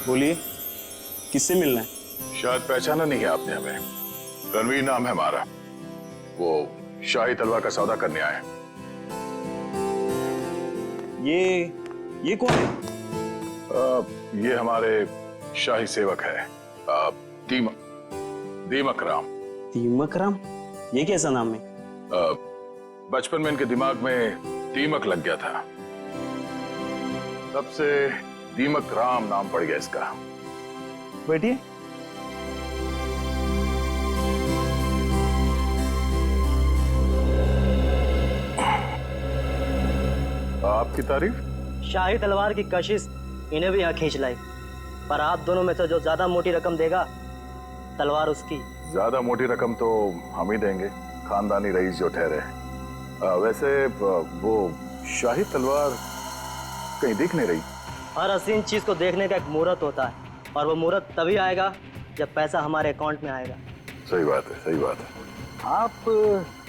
बोलिए, किससे मिलना है? शायद पहचाना नहीं है आपने हमें। रणवीर नाम है हमारा। वो शाही तलवार का सौदा करने आए हैं। ये कौन है? ये हमारे शाही सेवक है, दीमक राम। दीमक राम? ये कैसा नाम है? बचपन में इनके दिमाग में दीमक लग गया था, तब से दीमक राम नाम पड़ गया इसका। बैठिए। आपकी तारीफ? शाही तलवार की कशिश इन्हें भी यहाँ खींच लाई, पर आप दोनों में से जो ज्यादा मोटी रकम देगा तलवार उसकी। ज्यादा मोटी रकम तो हम ही देंगे, खानदानी रईस जो ठहरे। वैसे वो शाही तलवार कहीं दिख नहीं रही। हर हसीन चीज को देखने का एक मुहूर्त होता है, और वो मुहूर्त तभी आएगा जब पैसा हमारे अकाउंट में आएगा। सही बात है, सही बात है। आप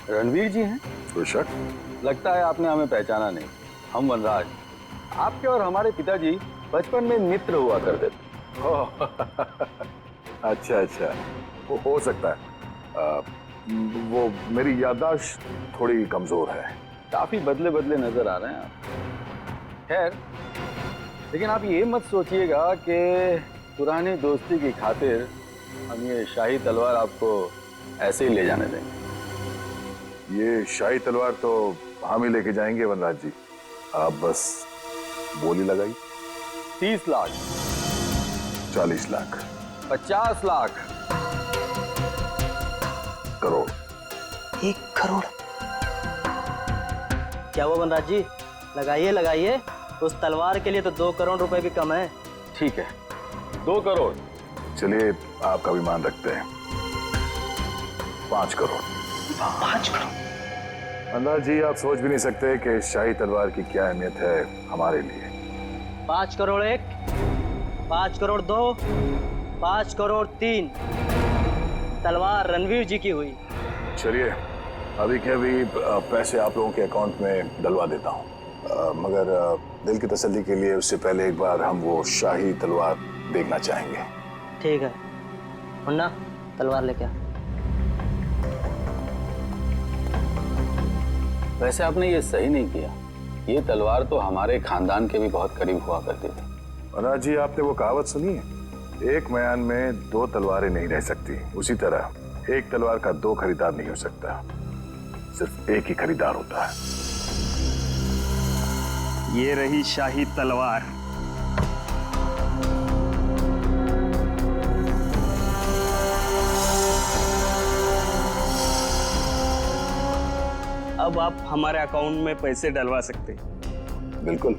रणवीर जी हैं? कोई शक? लगता है आपने हमें पहचाना नहीं। हम वनराज, आपके और हमारे पिताजी बचपन में मित्र हुआ करते थे। अच्छा अच्छा, वो हो सकता है। वो मेरी याददाश्त थोड़ी कमजोर है। काफी बदले बदले नजर आ रहे हैं आप। खैर, लेकिन आप ये मत सोचिएगा कि पुरानी दोस्ती की खातिर हम ये शाही तलवार आपको ऐसे ही ले जाने देंगे। ये शाही तलवार तो हम ही लेके जाएंगे वनराज जी, आप बस बोली लगाई। 30 लाख, 40 लाख, 50 लाख, करोड़। 1 करोड़? क्या वो वनराज जी? लगाइए लगाइए, उस तलवार के लिए तो 2 करोड़ रुपए भी कम है। ठीक है, 2 करोड़। चलिए आपका भी मान रखते हैं, 5 करोड़। 5 करोड़? वनराज जी, आप सोच भी नहीं सकते कि शाही तलवार की क्या अहमियत है हमारे लिए। 5 करोड़ 1, 5 करोड़ 2, 5 करोड़ 3। तलवार रणवीर जी की हुई। चलिए अभी के अभी पैसे आप लोगों के अकाउंट में डलवा देता हूँ, मगर दिल की तसल्ली के लिए उससे पहले एक बार हम वो शाही तलवार देखना चाहेंगे। ठीक है मुन्ना, तलवार लेके आ। वैसे आपने ये सही नहीं किया। ये तलवार तो हमारे खानदान के भी बहुत करीब हुआ करती थी। वनराज जी, आपने वो कहावत सुनी है, एक म्यान में 2 तलवारें नहीं रह सकती। उसी तरह एक तलवार का 2 खरीदार नहीं हो सकता, सिर्फ एक ही खरीदार होता है। ये रही शाही तलवार। अब आप हमारे अकाउंट में पैसे डलवा सकते हैं। बिल्कुल।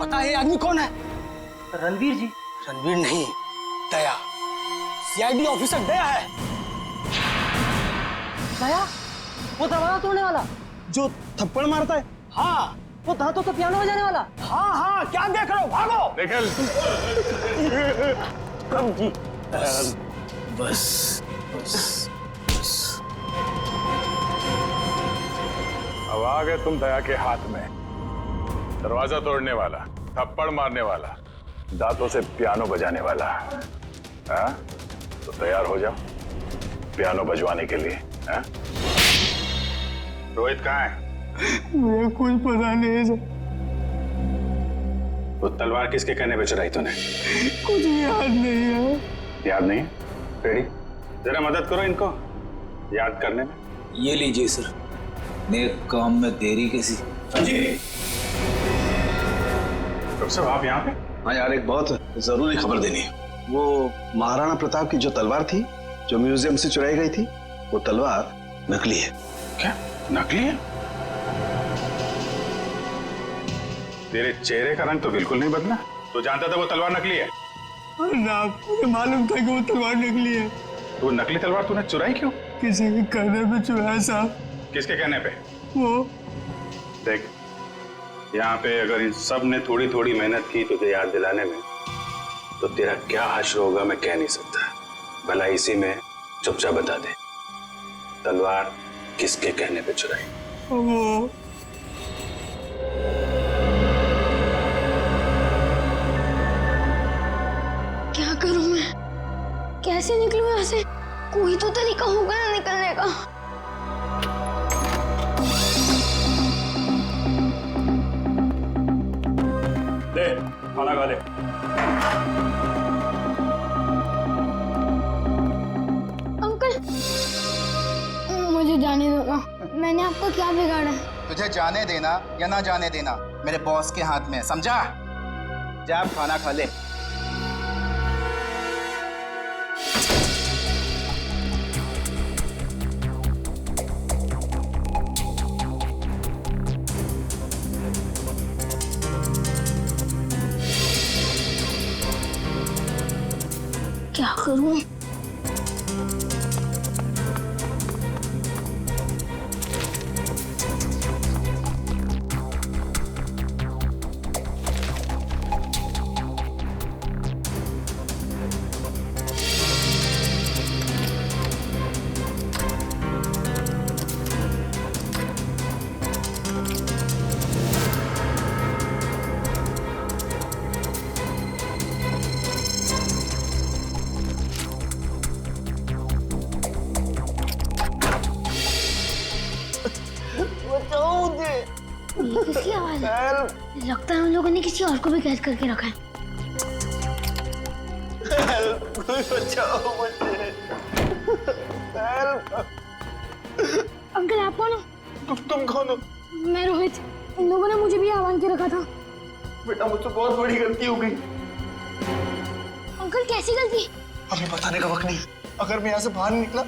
पता है ये आदमी कौन है? रणवीर जी। रणवीर नहीं, दया। सीआईडी ऑफिसर दया है। दया? वो दरवाजा तोड़ने वाला जो थप्पड़ मारता है? हाँ वो दांतों तो पियानो बजाने वाला। हाँ हाँ, क्या देख रहे हो? भागो। निकल। बस बस बस। अब आ गए तुम दया के हाथ में। दरवाजा तोड़ने वाला, थप्पड़ मारने वाला, दांतों से पियानो बजाने वाला। हाँ? तो तैयार हो जाओ पियानो बजवाने के लिए। हाँ? रोहित कहाँ है? मुझे कुछ पता नहीं है सर। वो तलवार किसके कहने पे चुराई तूने? कुछ भी याद नहीं है। याद नहीं? रेडी, जरा मदद करो इनको याद करने में। ये लीजिए सर, नेक काम में देरी कैसी। डॉक्टर साहब आप यहाँ पे? हाँ यार, एक बहुत जरूरी खबर देनी है। वो महाराणा प्रताप की जो तलवार थी, जो म्यूजियम से चुराई गई थी, वो तलवार नकली है। क्या नकली है? तेरे चेहरे का रंग तो बिल्कुल नहीं बदला। तू जानता था वो तलवार नकली है? ना, मुझे मालूम था कि वो तलवार नकली है। तो वो नकली तलवार तूने चुराई क्यों? किसी के कहने पे चुराया साहब। किसके कहने पे? वो देख, यहाँ पे अगर इन सब ने थोड़ी थोड़ी मेहनत की तुझे याद दिलाने में, तो तेरा क्या हश्र होगा मैं कह नहीं सकता। भला इसी में चुपचाप बता दे, तलवार किसके कहने पे चुराई? क्या करूं मैं? कैसे निकलूं यहाँ से? कोई तो तरीका होगा ना निकलने का। ले खाना खा ले। अंकल, मुझे जाने दो ना। मैंने आपका क्या बिगाड़ा है? तुझे जाने देना या ना जाने देना मेरे बॉस के हाथ में है, समझा? जा आप खाना खा ले। क्या करूं? ये किसकी आवाज है? लगता है उन लोगों ने किसी और को भी कैद करके रखा है। अंकल आप कौन हो? तुम कौन हो? मैं रोहित। इन लोगों ने मुझे भी आह्वान के रखा था। बेटा मुझसे बहुत बड़ी गलती हो गई। अंकल कैसी गलती? हमें बताने का वक्त नहीं। अगर मैं यहाँ से बाहर नहीं निकला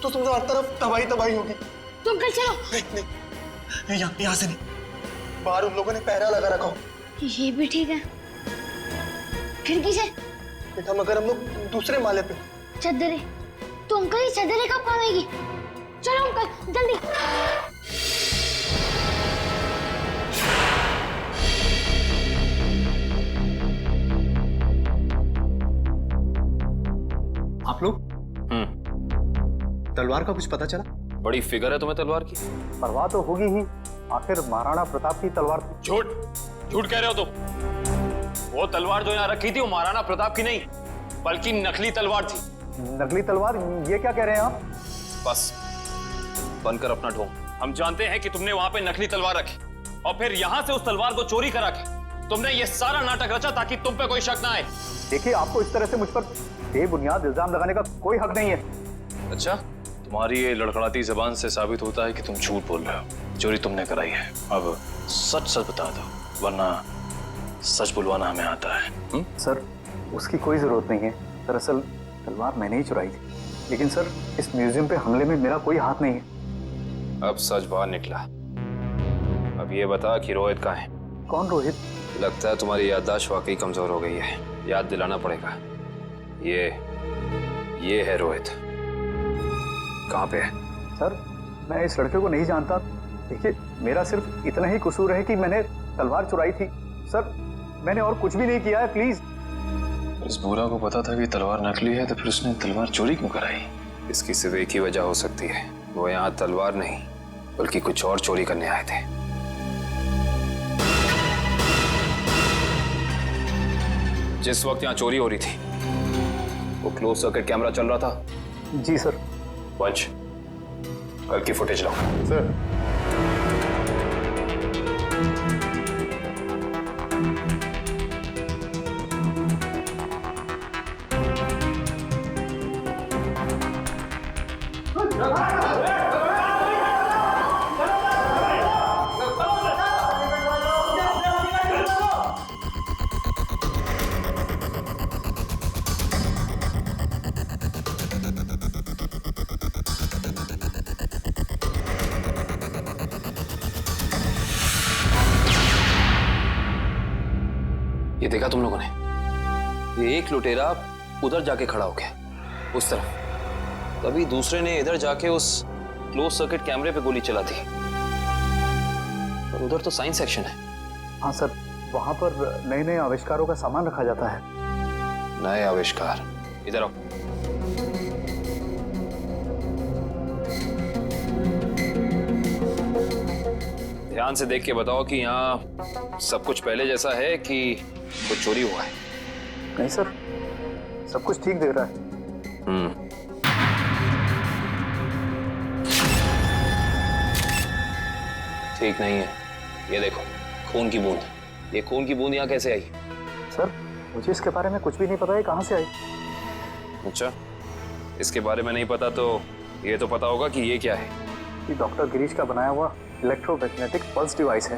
तो समझो हर तरफ तबाही तबाही होगी। तो अंकल चलो। नहीं, यहाँ से नहीं। बाहर उन लोगों ने पहरा लगा रखा हो। ये भी ठीक है। खिड़की से? बेटा मगर हम लोग दूसरे माले पे। चद्दरें? तो अंकल ये चद्दरें कब काम आएगी? चलो अंकल जल्दी। आप लोग? तलवार का कुछ पता चला? बड़ी फिगर है तुम्हें तलवार की। परवाह तो होगी ही, आखिर महाराणा प्रताप की तलवार थी। झूठ झूठ कह रहे हो तुम। वो तलवार जो यहाँ रखी थी वो महाराणा प्रताप की नहीं बल्कि नकली तलवार थी। नकली तलवार? ये क्या कह रहे हैं आप? बस बनकर अपना ढोंग। हम जानते हैं कि तुमने वहां पे नकली तलवार रखी और फिर यहाँ से उस तलवार को चोरी करा के तुमने ये सारा नाटक रचा ताकि तुम पे कोई शक ना आए। देखिए, आपको इस तरह से मुझ पर बेबुनियाद इल्जाम लगाने का कोई हक नहीं है। अच्छा, तुम्हारी ये लड़खड़ाती जबान से साबित होता है कि तुम झूठ बोल रहे हो। चोरी तुमने कराई है। अब सच सच बता दो, वरना सच बुलवाना हमें आता है। सर, उसकी कोई जरूरत नहीं है। दरअसल तलवार मैंने ही चुराई थी। लेकिन सर, इस म्यूजियम पे हमले में मेरा कोई हाथ नहीं है। अब सच बाहर निकला। अब ये बता कि रोहित कहाँ है? कौन रोहित? लगता है तुम्हारी याददाश्त वाकई कमजोर हो गई है। याद दिलाना पड़ेगा। ये है रोहित। कहाँ पे है? सर, मैं इस लड़के को नहीं जानता। देखिए, मेरा सिर्फ इतना ही कसूर है कि मैंने तलवार चुराई थी। सर, मैंने और कुछ भी नहीं किया है, प्लीज। इस बूढ़ा को पता था कि तलवार नकली है, तो फिर उसने तलवार चोरी क्यों कराई? इसकी सिर्फ एक ही वजह हो सकती है। वो यहाँ तलवार नहीं बल्कि कुछ और चोरी करने आए थे। जिस वक्त यहाँ चोरी हो रही थी वो क्लोज सर्किट कैमरा चल रहा था। जी सर। पंच, कल की फुटेज लाओ। सर, ये देखा तुम लोगों ने? ये एक लुटेरा उधर जाके खड़ा हो गया उस तरफ, तभी दूसरे ने इधर जाके उस क्लोज सर्किट कैमरे पे गोली चला दी। और उधर तो साइंस सेक्शन है। हाँ सर, वहां पर नए नए आविष्कारों का सामान रखा जाता है। नए आविष्कार? इधर आओ। ध्यान से देख के बताओ कि यहाँ सब कुछ पहले जैसा है कि कुछ चोरी हुआ है। नहीं सर, सब कुछ ठीक दिख रहा है। ठीक नहीं है। ये देखो, खून की बूंद। ये खून की बूंद यहाँ कैसे आई? सर, मुझे इसके बारे में कुछ भी नहीं पता है, कहाँ से आई। अच्छा, इसके बारे में नहीं पता तो ये तो पता होगा कि ये क्या है। ये डॉक्टर गिरीश का बनाया हुआ इलेक्ट्रोमैग्नेटिक पल्स डिवाइस है।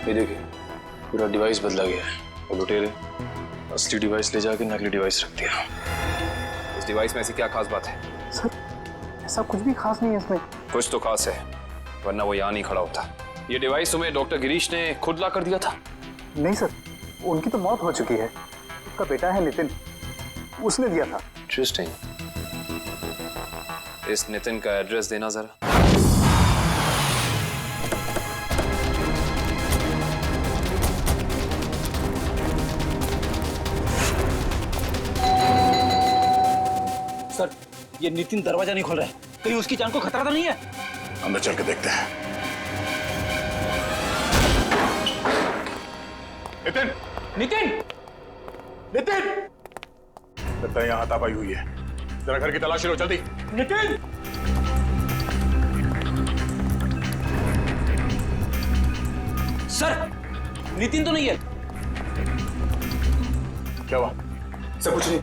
ये देखिए, पूरा डिवाइस बदला गया है और लुटेरे असली डिवाइस ले जाके नकली डिवाइस रख दिया। इस डिवाइस में ऐसी क्या खास बात है? सर, ऐसा कुछ भी खास नहीं है इसमें। कुछ तो खास है, वरना वो यहाँ नहीं खड़ा होता। ये डिवाइस तुम्हें डॉक्टर गिरीश ने खुद ला कर दिया था? नहीं सर, उनकी तो मौत हो चुकी है। उसका बेटा है नितिन, उसने दिया था। इंटरेस्टिंग। इस नितिन का एड्रेस देना जरा। सर, ये नितिन दरवाजा नहीं खोल रहा है, कहीं उसकी जान को खतरा तो नहीं है? अंदर चल के देखते हैं। नितिन! नितिन! नितिन! लगता है यहाँ हाथापाई हुई है। जरा घर की तलाशी लो, जल्दी। नितिन! सर, नितिन तो नहीं है। क्या हुआ? सब कुछ नहीं।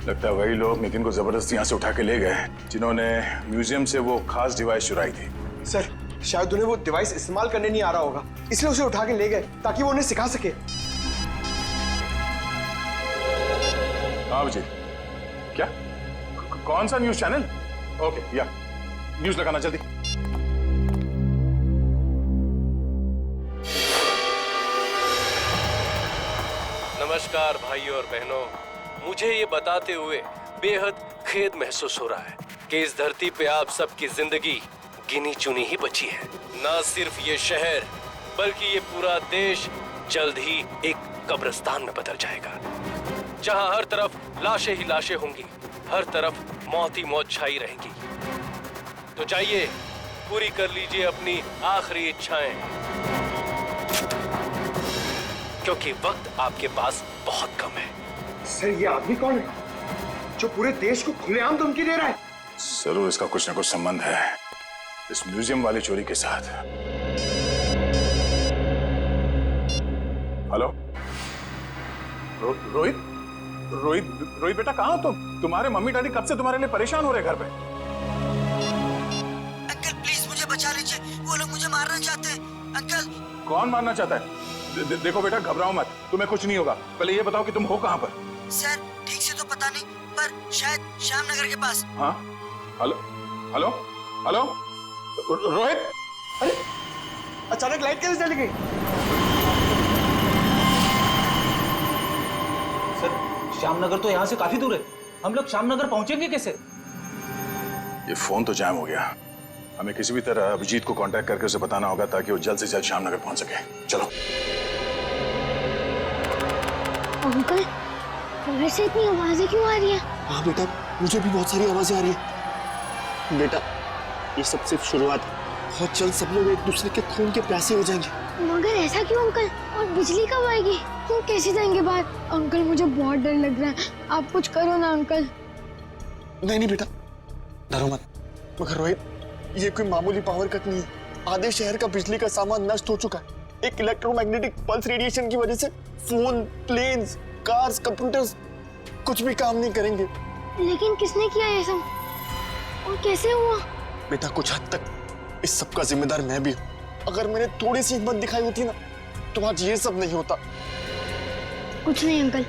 लगता है वही लोग नितिन को जबरदस्ती यहाँ से उठा के ले गए जिन्होंने म्यूजियम से वो खास डिवाइस चुराई थी। सर, शायद उन्हें वो डिवाइस इस्तेमाल करने नहीं आ रहा होगा, इसलिए उसे उठा के ले गए ताकि वो उन्हें सिखा सके। हाँ अभिजीत, क्या? कौन सा न्यूज चैनल? ओके, या न्यूज लगाना जल्दी। नमस्कार भाइयों और बहनों, मुझे ये बताते हुए बेहद खेद महसूस हो रहा है कि इस धरती पे आप सबकी जिंदगी गिनी चुनी ही बची है। न सिर्फ ये शहर बल्कि ये पूरा देश जल्द ही एक कब्रिस्तान में बदल जाएगा, जहां हर तरफ लाशें ही लाशें होंगी, हर तरफ मौत ही मौत छाई रहेंगी। तो जाइए, पूरी कर लीजिए अपनी आखिरी इच्छाएं, क्योंकि वक्त आपके पास बहुत कम है। सर, ये आदमी कौन है जो पूरे देश को खुलेआम धमकी दे रहा है? जरूर इसका कुछ ना कुछ संबंध है इस म्यूजियम वाली चोरी के साथ। हेलो रोहित? रोहित बेटा, कहाँ हो तुम? तुम्हारे मम्मी डैडी कब से तुम्हारे लिए परेशान हो रहे घर पे। अंकल प्लीज मुझे बचा लीजिए, वो लोग मुझे मारना चाहते हैं। अंकल। कौन मारना चाहता है? देखो बेटा, घबराओ मत, तुम्हें कुछ नहीं होगा। पहले ये बताओ कि तुम हो कहाँ पर? सर, ठीक से तो पता नहीं, पर शायद श्यामनगर के पास। हाँ, हेलो हेलो हेलो रोहित! अरे अचानक लाइट कैसे चली गई? सर, श्यामनगर तो यहाँ से काफी दूर है, हम लोग श्यामनगर पहुंचेंगे कैसे? ये फोन तो जैम हो गया। हमें किसी भी तरह अभिजीत को कांटेक्ट करके उसे बताना होगा ताकि वो जल्द से जल्द श्यामनगर पहुंच सके। चलो। अंकल, वैसे इतनी आवाजें क्यों आ रही है? हाँ बेटा, मुझे भी बहुत सारी आवाजें आ रही है। बेटा, ये सब सिर्फ शुरुआत है, बहुत जल्द सब लोग एक दूसरे के खून के प्यासे हो जाएंगे। मगर ऐसा क्यों अंकल? और बिजली कब आएगी? तुम कैसे जाएंगे बाहर? अंकल, मुझे बहुत डर लग रहा है, आप कुछ करो ना अंकल। नहीं बेटा, डरो मत। मगर रोहित, ये कोई मामूली पावर कट नहीं है। आधे शहर का बिजली का सामान नष्ट हो चुका है। एक इलेक्ट्रोमैग्नेटिक पल्स रेडिएशन की वजह से फोन, प्लेन्स, कार्स, कंप्यूटर्स कुछ भी काम नहीं करेंगे। लेकिन किसने किया ये सब और कैसे हुआ? बेटा, कुछ हद तक इस सब का जिम्मेदार मैं भी हूँ। अगर मैंने थोड़ी सी हिम्मत दिखाई होती ना, तो आज ये सब नहीं होता। कुछ नहीं अंकल,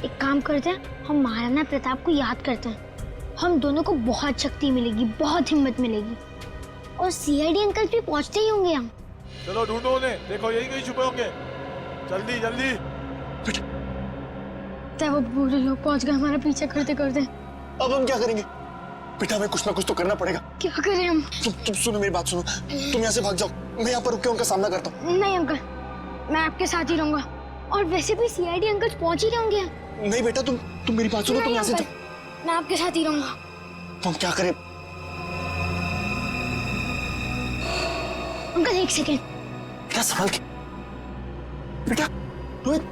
एक काम करते हैं, हम महाराणा प्रताप को याद करते हैं। हम दोनों को बहुत शक्ति मिलेगी, बहुत हिम्मत मिलेगी, और सीआईडी अंकल भी पहुंचते ही होंगे। हम चलो ढूंढो उन्हें, देखो यही कहीं छुपे होंगे। जल्दी जल्दी। वो बुरे लोग पहुंच गए हमारा पीछा करते करते। अब हम क्या करेंगे? बेटा, हमें कुछ ना कुछ तो करना पड़ेगा। क्या करें हम? तुम सुनो मेरी बात, सुनो। तुम यहाँ से भाग जाओ, मैं यहाँ पर रुक के उनका सामना करता हूँ। नहीं अंकल, मैं आपके साथ ही रहूंगा, और वैसे भी सीआईडी अंकल पहुंच ही रहे होंगे। नहीं बेटा, तुम मेरी बात सुनो, तुम यहाँ से अंकल, जाओ। मैं आपके साथ ही रहूंगा। तुम क्या करें? Uncle 1 second. बेटा संभाल के। बेटा रोहित,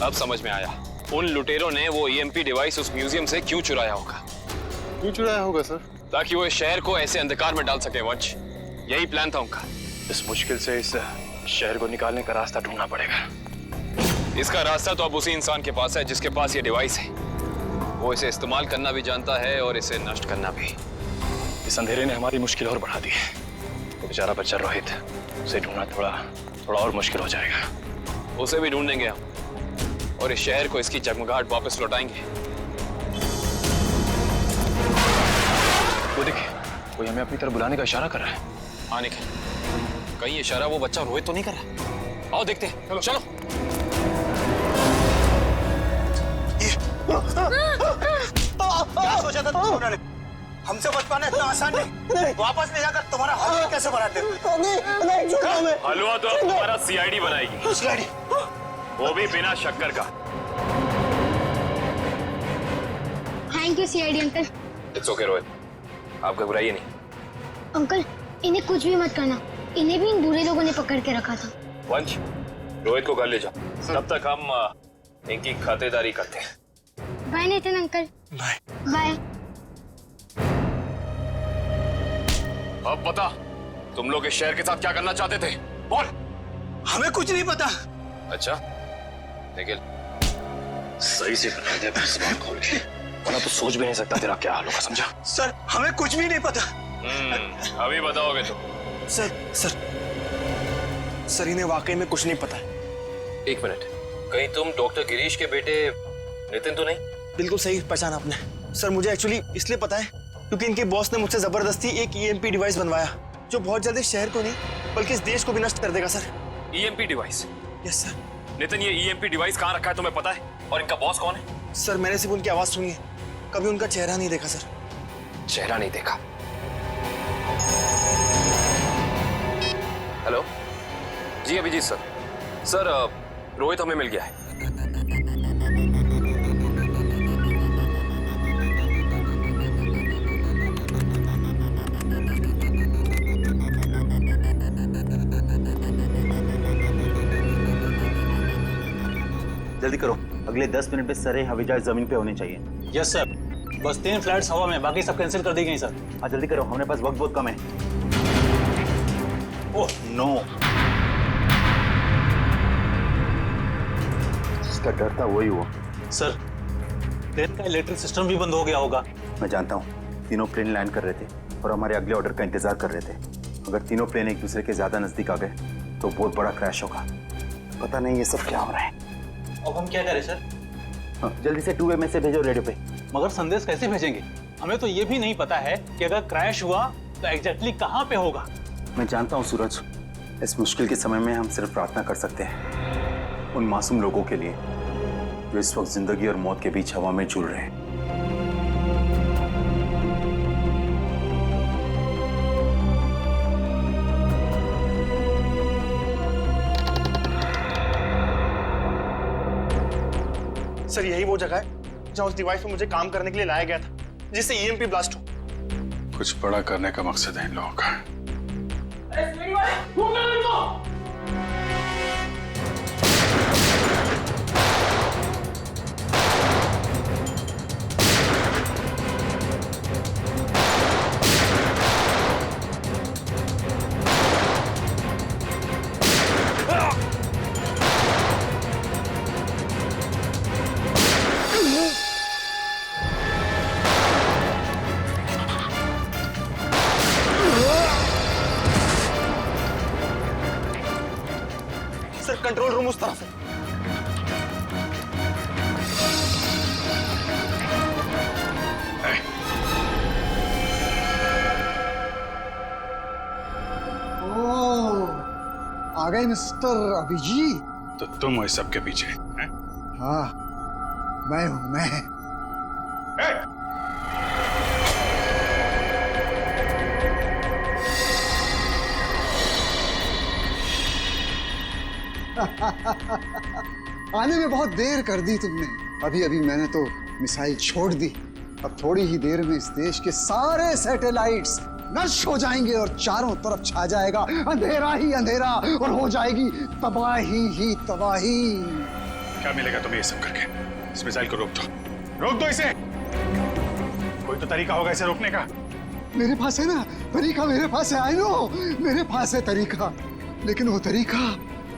अब समझ में आया उन लुटेरों ने वो ईएमपी डिवाइस उस म्यूजियम से क्यों चुराया होगा। क्यों चुराया होगा सर? ताकि वो इस शहर को ऐसे अंधकार में डाल सके वंश। यही प्लान था उनका। इस मुश्किल से इस शहर को निकालने का रास्ता ढूंढना पड़ेगा। इसका रास्ता तो अब उसी इंसान के पास है जिसके पास ये डिवाइस है। वो इसे इस्तेमाल करना भी जानता है और इसे नष्ट करना भी। इस अंधेरे ने हमारी मुश्किल और बढ़ा दी है। तो बेचारा बच्चा रोहित, उसे ढूंढना थोड़ा और मुश्किल हो जाएगा। उसे भी ढूंढेंगे हम और इस शहर को इसकी जगमगाहट वापस लौटाएंगे। वो देखिए, कोई हमें अपनी तरफ बुलाने का इशारा कर रहा है। आने के कहीं इशारा वो बच्चा रोहित तो नहीं कर रहा? आओ देखते हैं। चलो चलो। क्या सोचा था तुमने? हमसे बच पाना इतना आसान नहीं। वापस ले जाकर तुम्हारा हलवा कैसे बनाते? हलवा तो अब तुम्हारा सीआईडी बनाएगी। सीआईडी? वो भी बिना शक्कर का। Thank you CID uncle. It's okay Rohit, आप घबराइए नहीं। अंकल इन्हें कुछ भी मत करना, इन्हें भी इन बुरे लोगों ने पकड़ के रखा था। वंश, रोहित को घर ले जाओ, तब तक हम इनकी खातेदारी करते हैं। Bye Nitin uncle. Bye bye. अब बता, तुम लोग इस शहर के साथ क्या करना चाहते थे? बोल। हमें कुछ नहीं पता। अच्छा निखिल, सही से बना दे जुबान खोल के, वरना तो सोच भी नहीं सकता तेरा क्या हाल होगा, समझा? सर हमें कुछ भी नहीं पता। अभी बताओगे तो? सर इन्हें वाकई में कुछ नहीं पता है। एक मिनट, कहीं तुम डॉक्टर गिरीश के बेटे नितिन तो नहीं? बिल्कुल सही पहचाना आपने। सर मुझे एक्चुअली इसलिए पता है क्योंकि इनके बॉस ने मुझसे जबरदस्ती एक ईएमपी डिवाइस बनवाया जो बहुत जल्द इस शहर को नहीं बल्कि इस देश को भी नष्ट कर देगा sir. EMP device? Yes sir. Nitin, ये ईएमपी डिवाइस कहाँ रखा है तुम्हें पता है? और इनका बॉस कौन है? सर मैंने सिर्फ उनकी आवाज सुनी है, कभी उनका चेहरा नहीं देखा सर। चेहरा नहीं देखा? हेलो जी, अभिजीत सर। सर रोहित हमें मिल गया है। जल्दी करो, अगले 10 मिनट में सारे हवाई जहाज जमीन पे होने चाहिए। Yes sir. बस 3 फ्लाइट्स हवा में, बाकी सब कैंसिल कर दी गई सर। हाँ जल्दी करो, हमारे पास वक्त बहुत कम है। ओह नो, जिसका डर था वही हुआ। सर प्लेन का इलेक्ट्रिक सिस्टम भी बंद हो गया होगा। मैं जानता हूँ, तीनों प्लेन लैंड कर रहे थे और हमारे अगले ऑर्डर का इंतजार कर रहे थे। अगर तीनों प्लेन एक दूसरे के ज्यादा नजदीक आ गए तो बहुत बड़ा क्रैश होगा। पता नहीं ये सब क्या हो रहा है। अब हम क्या करें सर? हाँ, जल्दी से 2 वे मैसेज भेजो रेडियो पे। मगर संदेश कैसे भेजेंगे? हमें तो ये भी नहीं पता है कि अगर क्रैश हुआ तो एग्जैक्टली कहाँ पे होगा। मैं जानता हूँ सूरज, इस मुश्किल के समय में हम सिर्फ प्रार्थना कर सकते हैं उन मासूम लोगों के लिए जो इस वक्त जिंदगी और मौत के बीच हवा में झूल रहे हैं। सर यही वो जगह है जहाँ उस डिवाइस पे मुझे काम करने के लिए लाया गया था जिससे ईएमपी ब्लास्ट हो। कुछ बड़ा करने का मकसद है इन लोगों का। सर कंट्रोल रूम उस तरफ है। आ गए मिस्टर अभिजीत। तो तुम इस सब के पीछे हैं? हाँ, मैं हूं मैं। आने में बहुत देर कर दी तुमने। अभी अभी मैंने तो मिसाइल छोड़ दी। अब थोड़ी ही देर में इस देश के सारे सैटेलाइट्स नष्ट हो जाएंगे और चारों तरफ छा जाएगा अंधेरा ही अंधेरा और हो जाएगी तबाही ही तबाही। क्या मिलेगा तुम्हें ये सब करके? इस मिसाइल को रोक दो इसे। कोई तो तरीका होगा इसे रोकने का। मेरे पास है ना तरीका, मेरे पास है। आई नो, मेरे पास है तरीका, लेकिन वो तरीका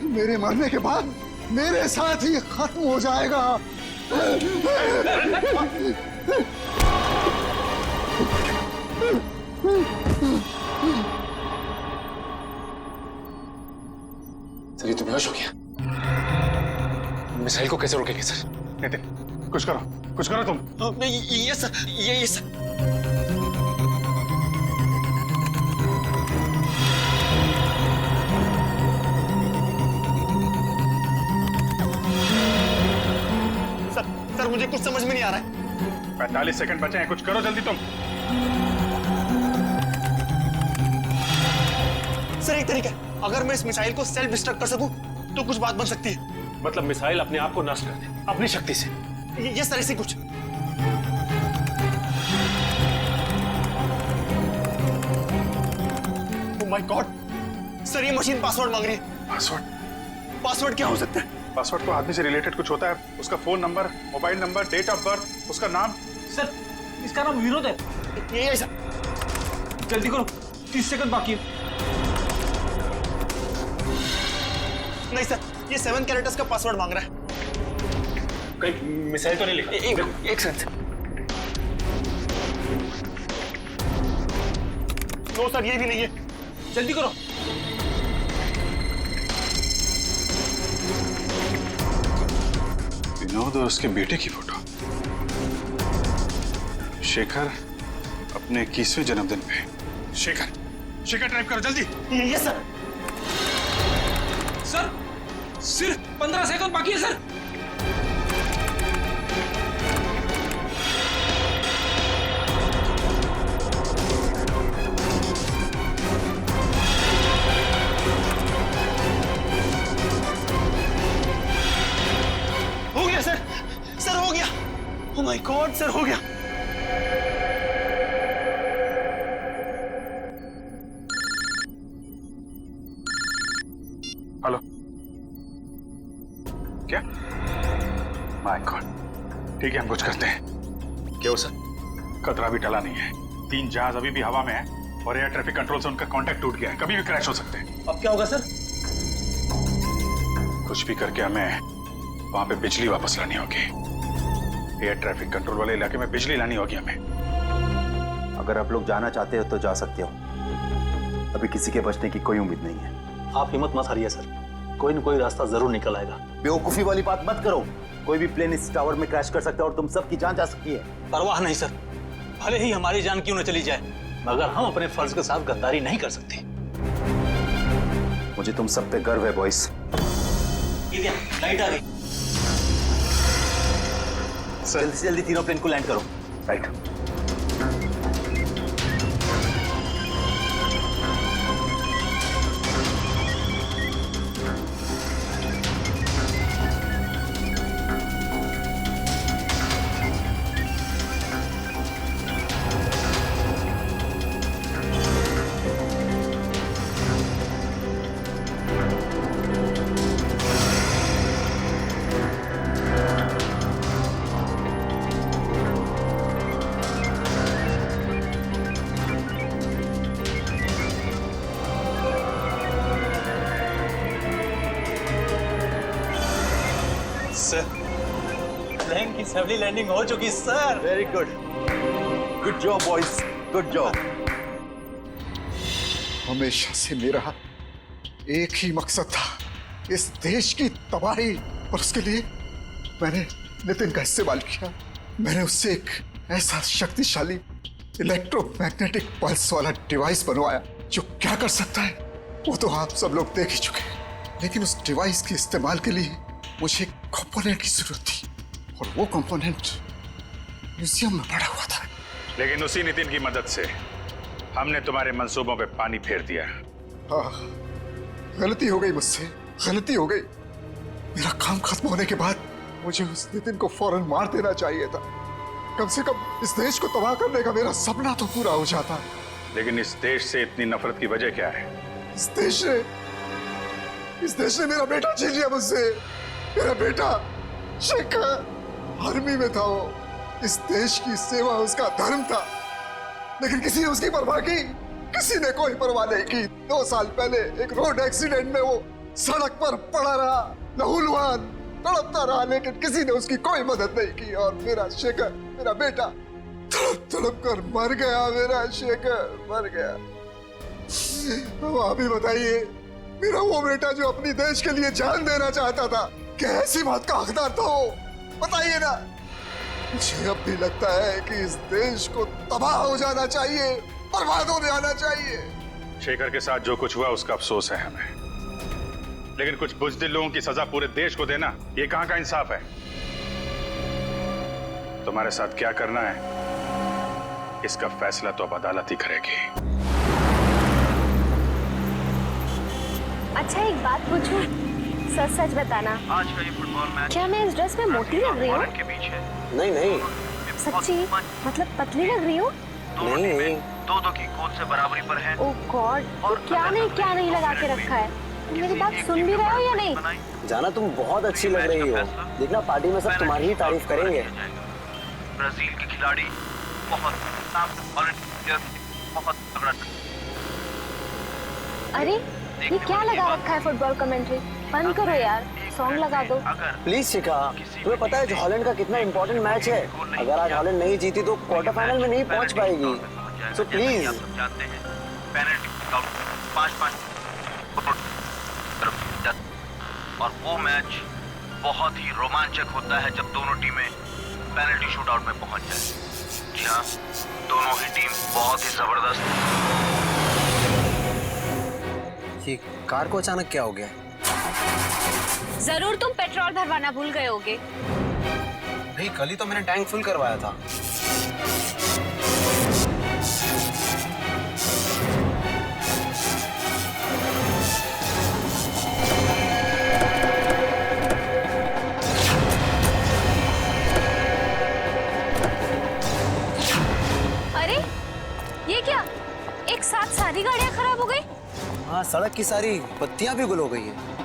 मेरे मरने के बाद मेरे साथ ही खत्म हो जाएगा। सर ये तो बेहोश हो गया। मिसाइल को कैसे रोकेंगे सर? नितिन कुछ करो तुम। ये सर, ये सर। सर मुझे कुछ समझ में नहीं आ रहा है। 45 सेकंड बचे हैं, कुछ करो जल्दी तुम। सर एक तरीका है, अगर मैं इस मिसाइल को सेल्फ डिस्ट्रक्ट कर सकूं तो कुछ बात बन सकती है। मतलब मिसाइल अपने आप को नष्ट कर दे अपनी शक्ति से। ये सर ऐसे कुछ। ओह माय गॉड सर, ये मशीन पासवर्ड मांग रही है। पासवर्ड क्या हो सकता है? पासवर्ड तो आदमी से रिलेटेड कुछ होता है। उसका phone number, mobile number, date of birth, उसका नाम। सर इसका नाम विनोद है। ये सर जल्दी करो, 30 सेकंड बाकी है। नहीं सर, ये 7 कैरेक्टर्स का पासवर्ड मांग रहा है। कहीं मिसाइल तो नहीं लिखा? एक सेकंड। नो सर, ये भी नहीं है। जल्दी करो। विनोद और उसके बेटे की फोटो। शेखर अपने 21वें जन्मदिन पे। शेखर टाइप करो जल्दी। ये सर। सर सिर्फ 15 सेकंड बाकी है सर। हो गया सर, सर हो गया। ओह माय गॉड सर, हो गया। हेलो, क्या? माय गॉड, ठीक है हम कुछ करते हैं। क्या हो सर? खतरा भी टला नहीं है। 3 जहाज अभी भी हवा में है और एयर ट्रैफिक कंट्रोल से उनका कांटेक्ट टूट गया है। कभी भी क्रैश हो सकते हैं। अब क्या होगा सर? कुछ भी करके हमें वहां पे बिजली वापस लानी होगी। एयर ट्रैफिक कंट्रोल वाले इलाके में बिजली लानी होगी हमें। अगर आप लोग जाना चाहते हो तो जा सकते हो। अभी किसी के बचने की कोई उम्मीद नहीं है। आप हिम्मत मत हारिए सर, कोई न कोई रास्ता जरूर निकल आएगा। बेवकूफी वाली बात मत करो। कोई भी प्लेन इस टावर में क्रैश कर सकता है और तुम सबकी जान जा सकती है। परवाह नहीं सर, भले ही हमारी जान क्यों न चली जाए, मगर हम अपने फर्ज के साथ गद्दारी नहीं कर सकते। मुझे तुम सब पे गर्व है बॉयज। लाइट आ गई। जल्दी से जल्दी तीनों प्लेन को लैंड करो। राइट। सर प्लेन की सफली लैंडिंग हो चुकी sir. Very good, good job boys, good job. हमेशा से मेरा एक ही मकसद था, इस देश की तबाही, और उसके लिए मैंने नितिन का इस्तेमाल किया। मैंने उससे एक ऐसा शक्तिशाली इलेक्ट्रोमैग्नेटिक पल्स वाला डिवाइस बनवाया जो क्या कर सकता है वो तो आप सब लोग देख ही चुके हैं। लेकिन उस डिवाइस के इस्तेमाल के लिए मुझे एक कंपोनेंट की जरूरत थी और वो कंपोनेंट म्यूजियम में पड़ा हुआ था। लेकिन उसी नितिन की मदद से हमने तुम्हारे मंसूबों पे पानी फेर दिया। हाँ, गलती हो गई मुझसे, गलती हो गई। मेरा काम खत्म होने के बाद मुझे उस नितिन को फौरन मार देना चाहिए था। कम से कम इस देश को तबाह करने का मेरा सपना तो पूरा हो जाता। लेकिन इस देश से इतनी नफरत की वजह क्या है? इस देश ने मेरा बेटा छीन लिया मुझसे। मेरा बेटा शेखर आर्मी में था। वो इस देश की सेवा उसका धर्म था, लेकिन किसी ने उसकी परवाह की? किसी ने कोई परवाह नहीं की। 2 साल पहले एक रोड एक्सीडेंट में वो सड़क पर पड़ा रहा, लहूलुहान तड़पता रहा, लेकिन किसी ने उसकी कोई मदद नहीं की। और मेरा शेखर, मेरा बेटा तड़प तड़प कर मर गया। मेरा शेखर मर गया। अब आप ही बताइए, मेरा वो बेटा जो अपनी देश के लिए जान देना चाहता था, क्या ऐसी बात का हकदार था वो? बताइए ना। मुझे अब भी लगता है कि इस देश को तबाह हो जाना चाहिए, बर्बाद हो जाना चाहिए। शेखर के साथ जो कुछ हुआ उसका अफसोस है हमें, लेकिन कुछ बुज़दिल लोगों की सजा पूरे देश को देना, ये कहां का इंसाफ है? तुम्हारे साथ क्या करना है इसका फैसला तो अब अदालत ही करेगी। अच्छा, एक बात पूछूं? सच सच बताना, आज का ये फुटबॉल मैच क्या मैं इस ड्रेस में मोटी लग रही हूँ? के बीच है। नहीं नहीं, सच्ची? मतलब पतली लग रही हूँ? नहीं, 2-2 की गोल से बराबरी पर है। ओह गॉड, क्या नहीं लगा के रखा है? तुम मेरी बात सुन भी रहे हो या नहीं? जाना तुम बहुत अच्छी लग रही हो। देखना पार्टी में सब तुम्हारी ही तारीफ करेंगे। ब्राजील के खिलाड़ी बहुत तगड़ा। अरे ये क्या लगा रखा है फुटबॉल कमेंट्री? बंद करो यार, सॉन्ग लगा दो। प्लीज शिखा, तुम्हें पता है जो हॉलैंड का कितना इंपॉर्टेंट मैच है? अगर आज हॉलैंड नहीं जीती तो क्वार्टर फाइनल में नहीं पहुंच पाएगी। So please. जानते हैं पेनल्टी 5-5 और वो मैच बहुत ही रोमांचक होता है जब दोनों टीमें पेनल्टी शूटआउट में पहुंच जाए। जी हाँ, दोनों ही टीम बहुत ही जबरदस्त। ये कार को अचानक क्या हो गया? जरूर तुम पेट्रोल भरवाना भूल गए होगे। भाई कल ही तो मैंने टैंक फुल करवाया था। अरे ये क्या, एक साथ सारी गाड़ियां खराब हो गई? हाँ, सड़क की सारी बत्तियां भी गुल हो गई है।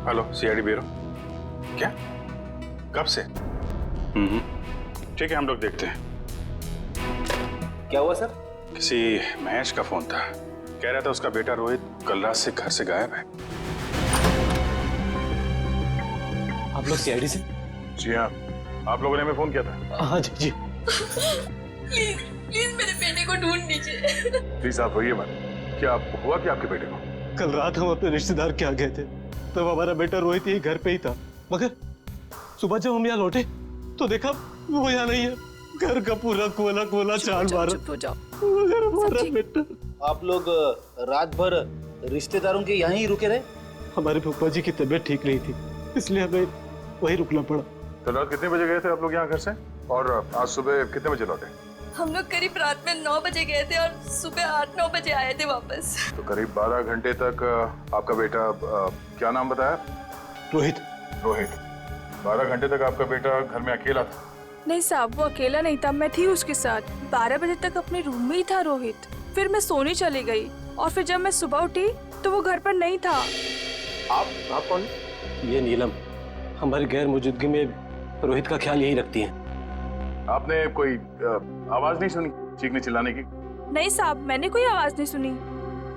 Hello, CID bureau. क्या? कब से? ठीक है, हम लोग देखते हैं। क्या हुआ सर? किसी महेश का फोन था, कह रहा था उसका बेटा रोहित कल रात से घर से गायब है। आप लोग सीआईडी से? जी हाँ, आप लोगों ने हमें फोन किया था। हाँ जी। प्लीज मेरे बेटे को ढूंढ लीजिए। प्लीज आप रोइए मत। क्या हुआ क्या आपके बेटे को? कल रात हम अपने रिश्तेदार के यहाँ गए थे, तब हमारा बेटा रोहित यही घर पे ही था, मगर सुबह जब हम यहाँ लौटे तो देखा वो यहाँ नहीं है। घर का पूरा कोला कोला चाल मारा। मगर हमारा बेटा। आप लोग रात भर रिश्तेदारों के यहाँ ही रुके रहे? हमारे फूफा जी की तबीयत ठीक नहीं थी, इसलिए हमें वही रुकना पड़ा। तो रात कितने बजे गए थे आप लोग यहाँ घर से, और आज सुबह कितने बजे लौटे? हम लोग करीब रात में 9 बजे गए थे और सुबह 8-9 बजे आए थे वापस। तो करीब 12 घंटे तक आपका बेटा, क्या नाम बताया? रोहित। रोहित, 12 घंटे तक आपका बेटा घर में अकेला था? नहीं साहब, वो अकेला नहीं था, मैं थी उसके साथ। 12 बजे तक अपने रूम में ही था रोहित। फिर मैं सोने चली गई और फिर जब मैं सुबह उठी तो वो घर पर नहीं था। आप कौन? ये नीलम हमारी गैर मौजूदगी में रोहित का ख्याल यही रखती है। आपने कोई आवाज नहीं सुनी चीखने चिल्लाने की? नहीं साहब, मैंने कोई आवाज नहीं सुनी।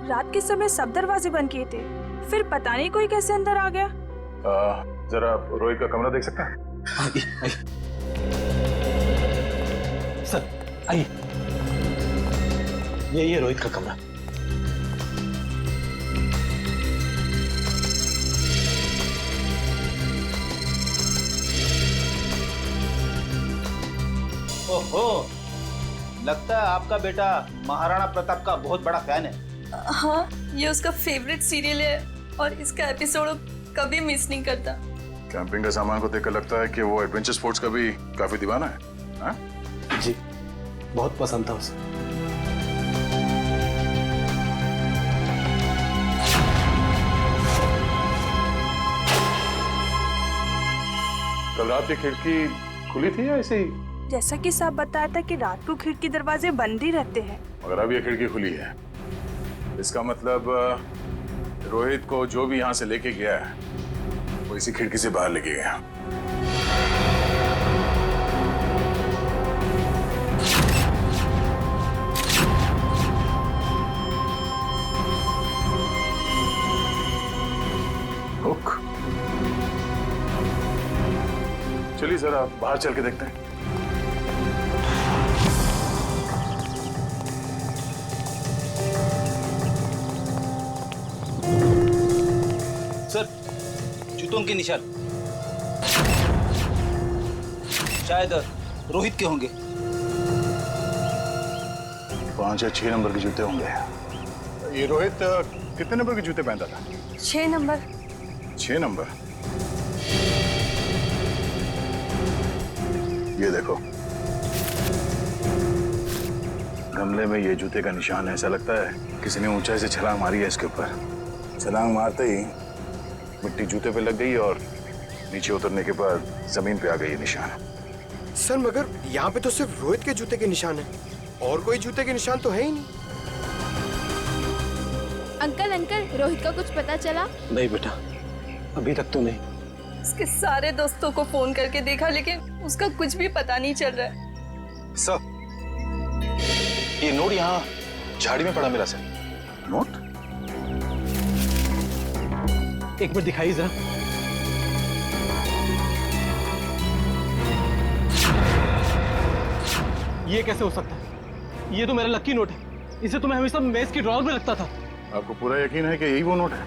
रात के समय सब दरवाजे बंद किए थे, फिर पता नहीं कोई कैसे अंदर आ गया। जरा रोहित का कमरा देख सकता है? आइए। सर आइए, यही है रोहित का कमरा। ओहो, लगता है आपका बेटा महाराणा प्रताप का बहुत बड़ा फैन है। हाँ, ये उसका फेवरेट सीरियल है और इसका एपिसोड कभी मिस नहीं करता। कैंपिंग का सामान को देखकर लगता है कि वो एडवेंचर स्पोर्ट्स का भी काफी दीवाना है, हाँ? जी, बहुत पसंद था उसे। कल रात की खिड़की खुली थी या ऐसे ही? जैसा कि साहब बताया था कि रात को खिड़की दरवाजे बंद ही रहते हैं। मगर अब ये खिड़की खुली है, इसका मतलब रोहित को जो भी यहाँ से लेके गया है वो इसी खिड़की से बाहर लेके गया। हुक। चलिए जरा बाहर चल के देखते हैं। सर, जूतों के निशान शायद रोहित के होंगे। 5 या 6 नंबर के जूते होंगे। ये रोहित कितने नंबर के जूते पहनता था? 6 नंबर। 6 नंबर। ये देखो, गमले में ये जूते का निशान है। ऐसा लगता है किसी ने ऊंचाई से छलांग मारी है इसके ऊपर। छलांग मारते ही मिट्टी जूते पे लग गई और नीचे उतरने के बाद जमीन पे आ गई ये निशान। सर मगर यहाँ पे तो सिर्फ रोहित के जूते के निशान है और कोई जूते के निशान तो है ही नहीं। अंकल अंकल, रोहित का कुछ पता चला? नहीं बेटा, अभी तक तो नहीं। उसके सारे दोस्तों को फोन करके देखा लेकिन उसका कुछ भी पता नहीं चल रहा है। सर, ये नोट यहाँ झाड़ी में पड़ा मिला सर। नोट? एक मिनट दिखाइए जरा। ये कैसे हो सकता है? ये तो मेरा लकी नोट है। इसे तो मैं हमेशा मेज की ड्रॉअर में रखता था। आपको पूरा यकीन है कि यही वो नोट है?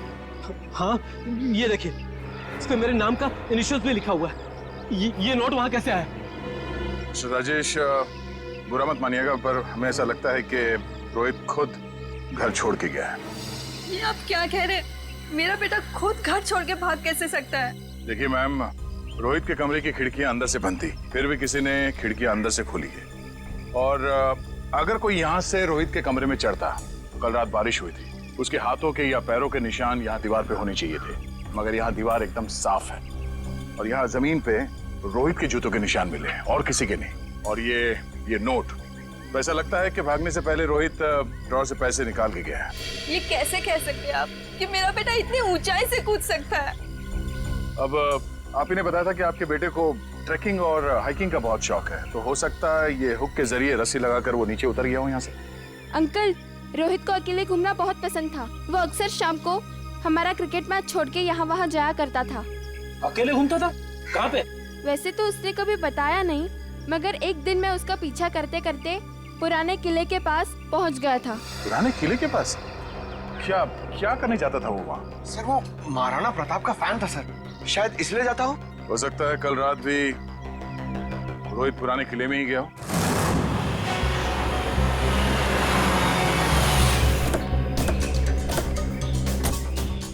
हाँ, ये देखिए, इस पे मेरे नाम का इनिशियल्स भी लिखा हुआ है। ये नोट वहाँ कैसे आया? राजेश, बुरा मत मानिएगा पर हमें ऐसा लगता है कि रोहित खुद घर छोड़ के गया है। ये आप क्या कह रहे हैं? मेरा बेटा खुद घर छोड़ के भाग कैसे सकता है? देखिए मैम, रोहित के कमरे की खिड़कियां अंदर से बंद थी, फिर भी किसी ने खिड़कियां अंदर से खोली है। और अगर कोई यहाँ से रोहित के कमरे में चढ़ता, कल रात बारिश हुई थी, उसके हाथों के या पैरों के निशान यहाँ दीवार पे होने चाहिए थे, मगर यहाँ दीवार एकदम साफ है और यहाँ जमीन पे रोहित के जूतों के निशान मिले हैं और किसी के नहीं। और ये नोट, तो ऐसा लगता है कि भागने से पहले रोहित ड्रॉअर से पैसे निकाल के गया है। ये कैसे कह सकते हैं आप कि मेरा बेटा इतनी ऊंचाई से कूद सकता है? अब आप ही ने बताया था कि आपके बेटे को ट्रैकिंग और हाइकिंग का बहुत शौक है, तो हो सकता है ये हुक के जरिए रस्सी लगाकर वो नीचे उतर गया हो यहाँ से। अंकल, रोहित को अकेले घूमना बहुत पसंद था। वो अक्सर शाम को हमारा क्रिकेट मैच छोड़ के यहाँ वहाँ जाया करता था। अकेले घूमता था? कहाँ पे? वैसे तो उसने कभी बताया नहीं, मगर एक दिन मैं उसका पीछा करते करते पुराने किले के पास पहुँच गया था। पुराने किले के पास? क्या करने जाता था वो वहाँ? सर वो महाराणा प्रताप का फैन था सर, शायद इसलिए जाता हो सकता है कल रात भी रोहित पुराने किले में ही गया हो।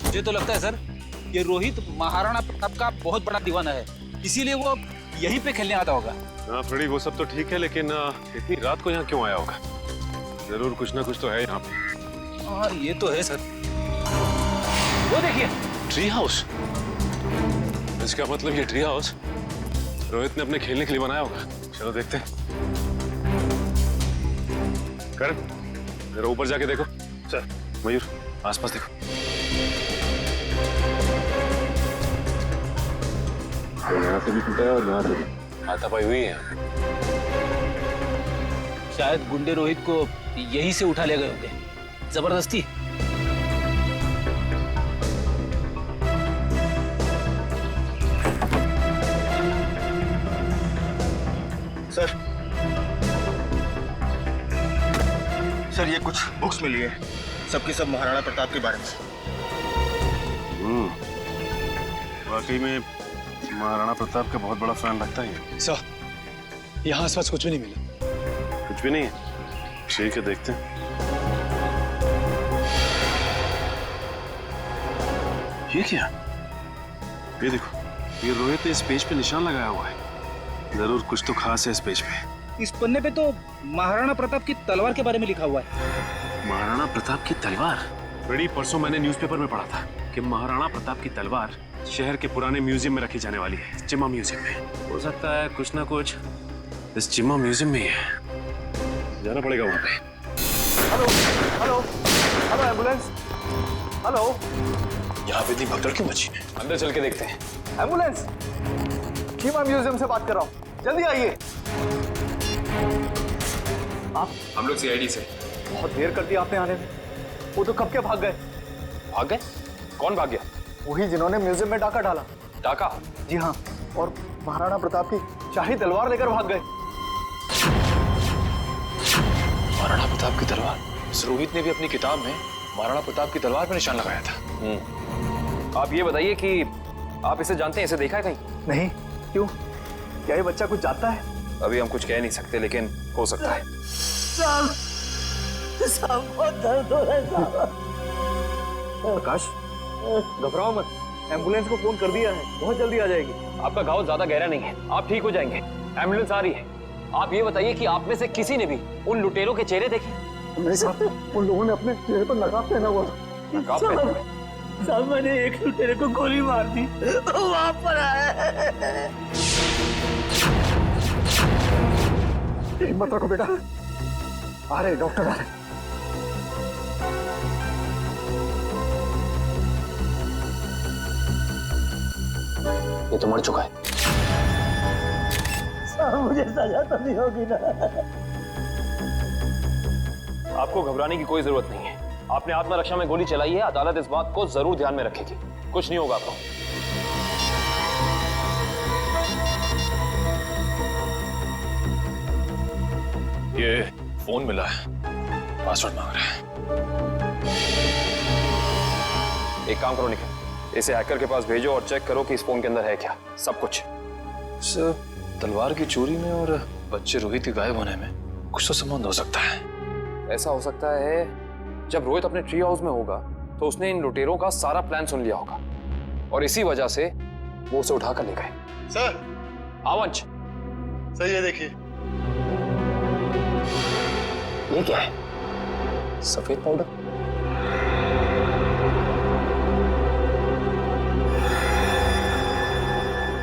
मुझे तो लगता है सर, ये रोहित महाराणा प्रताप का बहुत बड़ा दीवाना है, इसीलिए वो यहीं पे खेलने आता होगा। हाँ फ्रेडी, वो सब तो ठीक है लेकिन इतनी रात को यहाँ क्यों आया होगा? जरूर कुछ ना कुछ तो है यहाँ पे। हाँ ये तो है सर। वो देखिए, ट्री हाउस। इसका मतलब ये ट्री हाउस रोहित ने अपने खेलने के लिए बनाया होगा। चलो देखते हैं। करण, जरा ऊपर जाके देखो। चल मयूर, आसपास देखो। यहाँ से भी टूटा है और यहाँ से भी हाथापाई हुई है। शायद गुंडे रोहित को यहीं से उठा ले गए होंगे, जबरदस्ती। सर ये कुछ बुक्स मिली है, सबकी सब महाराणा प्रताप के बारे में। वाकई में महाराणा प्रताप का बहुत बड़ा फैन लगता है। सर यहाँ आसपास कुछ भी नहीं मिला। कुछ भी नहीं है? ठीक है, देखते हैं। ये क्या? ये देखो, ये रोहित ने इस पेज पे निशान लगाया हुआ है। जरूर कुछ तो खास है इस पेज पे। इस पन्ने पे तो महाराणा प्रताप की तलवार के बारे में लिखा हुआ है। महाराणा प्रताप की तलवार? बड़ी परसों मैंने न्यूज़पेपर में पढ़ा था कि महाराणा प्रताप की तलवार शहर के पुराने म्यूजियम में रखी जाने वाली है, चिम्मा म्यूजियम में। हो सकता है कुछ ना कुछ इस चिम्मा म्यूजियम में ही है। जाना पड़ेगा वहां पे। Hello hello hello, ambulance, hello. यहाँ पे इतनी भगदड़ क्यों मची? अंदर चल के देखते हैं। एम्बुलेंस, चिम्मा म्यूजियम से बात कर रहा हूँ, जल्दी आइए। आप? हम लोग सीआईडी से। बहुत देर कर दी आपने आने में। वो तो कब के भाग गए। भाग गए? कौन भाग गया? वही जिन्होंने म्यूजियम में डाका डाला। डाका? जी हाँ, और महाराणा प्रताप की शाही तलवार लेकर भाग गए। महाराणा प्रताप की तलवार? इस रोहित ने भी अपनी किताब में महाराणा प्रताप की तलवार पर निशान लगाया था। आप ये बताइए कि आप इसे जानते हैं, इसे देखा है कहीं? नहीं। क्यों? क्या ये बच्चा कुछ जानता है? अभी हम कुछ कह नहीं सकते, लेकिन हो सकता है। बहुत दर्द हो रहा है। प्रकाश, घबराओ मत, एम्बुलेंस को फोन कर दिया है, बहुत जल्दी आ जाएगी। आपका घाव ज्यादा गहरा नहीं है, आप ठीक हो जाएंगे। एम्बुलेंस आ रही है। आप ये बताइए कि आप में से किसी ने भी उन लुटेरों के चेहरे देखे? नहीं साहब, उन लोगों ने अपने चेहरे पर नकाब पहना हुआ था। नकाब पहना? साहब, मैंने एक लुटेरे को गोली मार दी, वो वहां पर आया। हिम्मत रखो बेटा, आ रहे डॉक्टर आ रहे। ये तो मर चुका है। मुझे सजा तो नहीं होगी ना? आपको घबराने की कोई जरूरत नहीं है। आपने आत्मरक्षा में गोली चलाई है, अदालत इस बात को जरूर ध्यान में रखेगी। कुछ नहीं होगा आपको। ये फोन मिला है, पासवर्ड मांग रहा है। एक काम करो निखिल, इसे हैकर के पास भेजो और चेक करो कि इस फोन के अंदर है क्या, सब कुछ। सर, तलवार की चोरी में और बच्चे रोहित के गायब होने में कुछ तो संबंध हो सकता है। ऐसा हो सकता है जब रोहित अपने ट्री हाउस में होगा तो उसने इन लुटेरों का सारा प्लान सुन लिया होगा और इसी वजह से वो उसे उठाकर ले गए। सर। आवंश, सर ये देखिए। ये क्या है? सफेद पाउडर?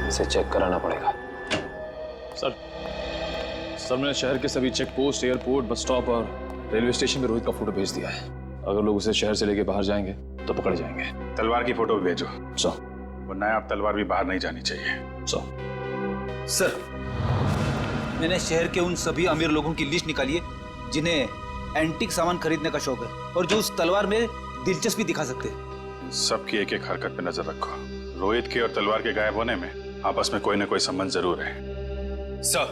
इसे चेक कराना पड़ेगा। सर मैंने शहर के सभी check post, airport, bus stop और रेलवे स्टेशन पे रोहित का फोटो भेज दिया है। अगर लोग उसे शहर से लेके बाहर जाएंगे तो पकड़े जाएंगे। तलवार की फोटो भी भेजो। सर। वो नायाब तलवार भी बाहर नहीं जानी चाहिए। सर, मैंने शहर के उन सभी अमीर लोगों की लिस्ट निकाली है जिन्हें एंटीक सामान खरीदने का शौक है और जो उस तलवार में दिलचस्पी दिखा सकते हैं। सबकी एक एक हरकत पे नजर रखो। रोहित के और तलवार के गायब होने में आपस में कोई ना कोई संबंध जरूर है। सर,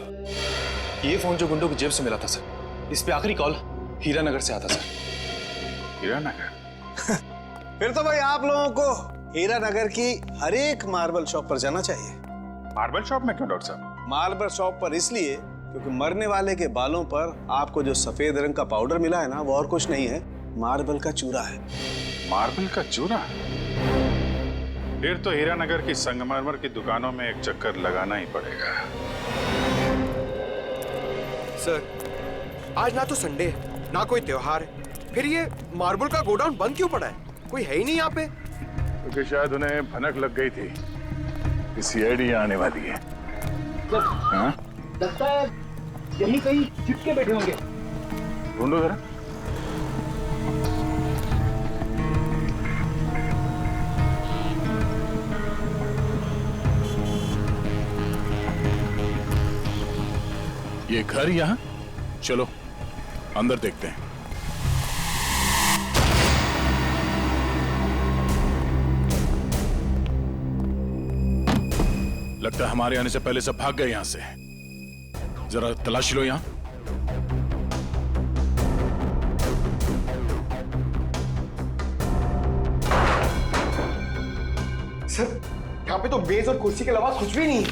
ये फोन जो गुंडों की जेब से मिला था सर, इस पे आखिरी कॉल हीरानगर से आता सर। हीरानगर? फिर तो भाई आप लोगों को हीरानगर की हर एक मार्बल शॉप पर जाना चाहिए। मार्बल शॉप में क्यों डॉक्टर साहब? मार्बल शॉप पर इसलिए क्योंकि मरने वाले के बालों पर आपको जो सफेद रंग का पाउडर मिला है ना, वो और कुछ नहीं है, मार्बल का चूरा है। मार्बल का चूरा? फिर तो हीरानगर की संगमरमर की दुकानों में एक चक्कर लगाना ही पड़ेगा। सर, आज ना तो संडे है, ना कोई त्योहार है, फिर ये मार्बल का गोडाउन बंद क्यों पड़ा है? कोई है ही नहीं यहाँ पे। क्योंकि शायद उन्हें भनक लग गई थी कि सीआईडी आने वाली है। हाँ? लगता है यहीं कहीं चिपके बैठे होंगे। ढूंढो जरा। ये घर यहाँ? चलो अंदर देखते हैं। लगता है हमारे आने से पहले सब भाग गए यहां से। जरा तलाशी लो यहां। सर, यहाँ पे तो मेज और कुर्सी के अलावा कुछ भी नहीं है।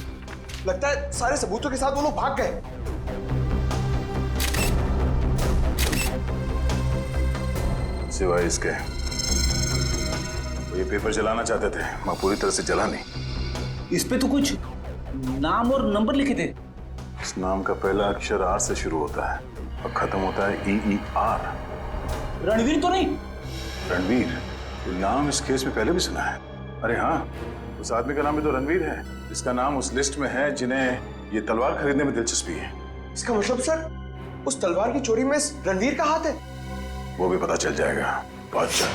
लगता है सारे सबूतों के साथ वो लोग भाग गए। सिवाय इसके वो ये पेपर जलाना चाहते थे, मैं पूरी तरह से जला नहीं। इस पे तो कुछ नाम और नंबर लिखे थे। इस नाम का पहला अक्षर आर से शुरू होता है और खत्म होता है EER। रणवीर तो नहीं? रणवीर? ये नाम इस केस में पहले भी सुना है। अरे हाँ, उस आदमी का नाम भी तो रणवीर है, इसका नाम उस लिस्ट में है जिन्हें ये तलवार खरीदने में दिलचस्पी है। इसका मतलब सर, उस तलवार की चोरी में रणवीर का हाथ है? वो भी पता चल जाएगा। बादशाह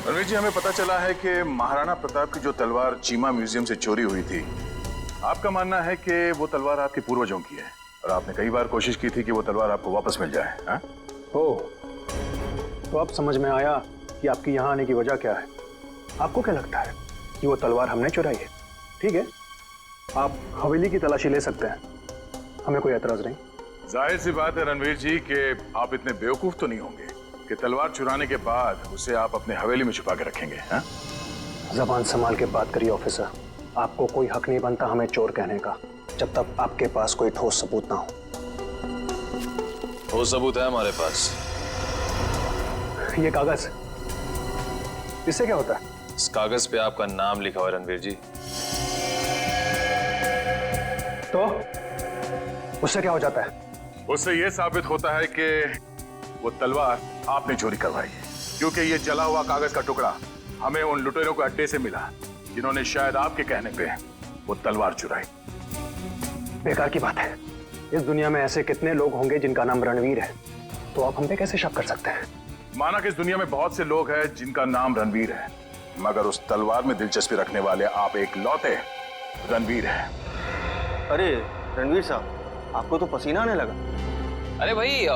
रणवीर जी, हमें पता चला है कि महाराणा प्रताप की जो तलवार चीमा म्यूजियम से चोरी हुई थी, आपका मानना है कि वो तलवार आपके पूर्वजों की है और आपने कई बार कोशिश की थी कि वो तलवार आपको वापस मिल जाए। हाँ? तो अब समझ में आया कि आपकी यहाँ आने की वजह क्या है। आपको क्या लगता है कि वो तलवार हमने चुराई है? ठीक है, आप हवेली की तलाशी ले सकते हैं, हमें कोई एतराज नहीं। जाहिर सी बात है रणवीर जी कि आप इतने बेवकूफ तो नहीं होंगे कि तलवार चुराने के बाद उसे आप अपने हवेली में छुपा के रखेंगे। हाँ? जबान संभाल के बात करिए ऑफिसर, आपको कोई हक नहीं बनता हमें चोर कहने का जब तक आपके पास कोई ठोस सबूत ना हो। ठोस सबूत है हमारे पास। ये कागज, इससे क्या होता है? इस कागज पे आपका नाम लिखा हुआ है रणवीर जी। तो उससे क्या हो जाता है? उससे यह साबित होता है कि वो तलवार आपने चोरी करवाई है, क्योंकि ये जला हुआ कागज का टुकड़ा हमें उन लुटेरों के अड्डे से मिला जिन्होंने शायद आपके कहने पे वो तलवार चुराई। बेकार की बात है, इस दुनिया में ऐसे कितने लोग होंगे जिनका नाम रणवीर है, तो आप हम पे कैसे शक कर सकते हैं? माना कि इस दुनिया में बहुत से लोग हैं जिनका नाम रणवीर है, मगर उस तलवार में दिलचस्पी रखने वाले आप एक लौते रणवीर हैं। अरे रणवीर साहब, आपको तो पसीना आने लगा। अरे भाई,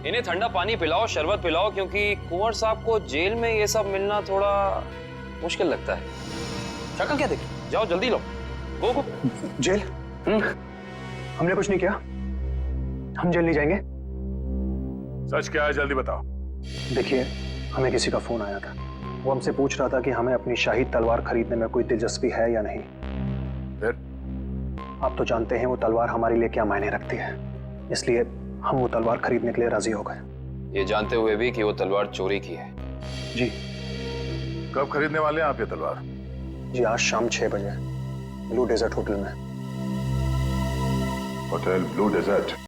इन्हें ठंडा पानी पिलाओ, शरबत पिलाओ, क्योंकि कुंवर साहब को जेल में ये सब मिलना थोड़ा मुश्किल लगता है। शक्ल क्या देखी? जाओ जल्दी लो। गो गो। जेल? हमने कुछ नहीं किया, हम जेल नहीं जाएंगे। सच क्या है, जल्दी बताओ। देखिए, हमें किसी का फोन आया था, वो हमसे पूछ रहा था कि हमें अपनी शाही तलवार खरीदने में कोई दिलचस्पी है या नहीं। फिर? आप तो जानते हैं वो तलवार हमारे लिए क्या मायने रखती है, इसलिए हम वो तलवार खरीदने के लिए राजी हो गए। ये जानते हुए भी कि वो तलवार चोरी की है। जी। कब खरीदने वाले हैं आप ये तलवार? जी, आज शाम 6 बजे ब्लू डेजर्ट होटल में। Hotel blue desert?